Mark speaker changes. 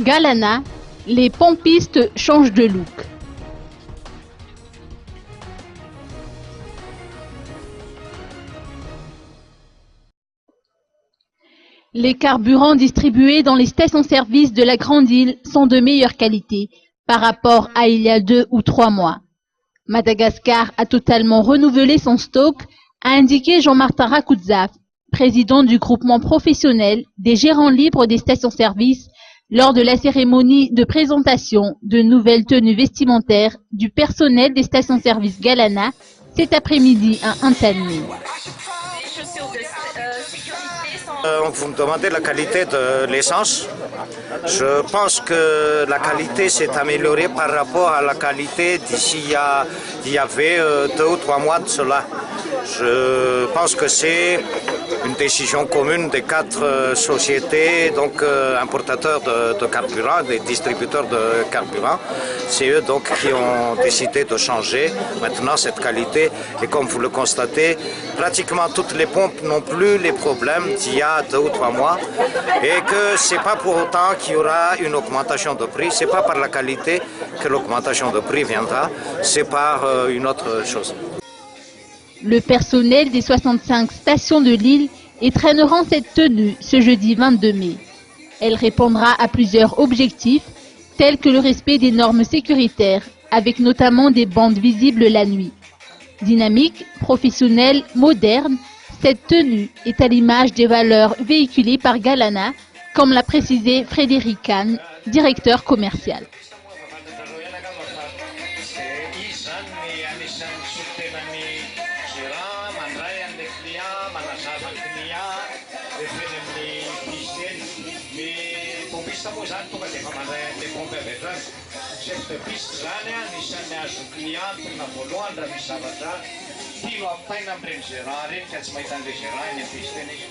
Speaker 1: Galana, les pompistes changent de look. Les carburants distribués dans les stations-service de la Grande Île sont de meilleure qualité par rapport à il y a 2 ou 3 mois. Madagascar a totalement renouvelé son stock, a indiqué Jean-Martin Rakoudzaf, président du groupement professionnel des gérants libres des stations-service, lors de la cérémonie de présentation de nouvelles tenues vestimentaires du personnel des stations-service Galana cet après-midi à Antalya.
Speaker 2: Vous me demandez la qualité de l'essence. Je pense que la qualité s'est améliorée par rapport à la qualité d'ici il y avait 2 ou 3 mois de cela. Je pense que c'est une décision commune des 4 sociétés, donc importateurs de carburant, des distributeurs de carburant. C'est eux donc qui ont décidé de changer maintenant cette qualité. Et comme vous le constatez, pratiquement toutes les pompes n'ont plus les problèmes d'il y a 2 ou 3 mois. Et que c'est pas pour autant qu'il y aura une augmentation de prix. C'est pas par la qualité que l'augmentation de prix viendra. C'est par une autre chose.
Speaker 1: Le personnel des 65 stations de l'île étraînera cette tenue ce jeudi 22 mai. Elle répondra à plusieurs objectifs, tels que le respect des normes sécuritaires, avec notamment des bandes visibles la nuit. Dynamique, professionnelle, moderne, cette tenue est à l'image des valeurs véhiculées par Galana, comme l'a précisé Frédéric Kahn, directeur commercial.
Speaker 3: Cette piste zany anisan'ny azo klientina voalohany raha misy zavatra tilo ampaina amin'ireny gérant reny ka tsy mahita an'ilay gérant eny am-piste eny izy.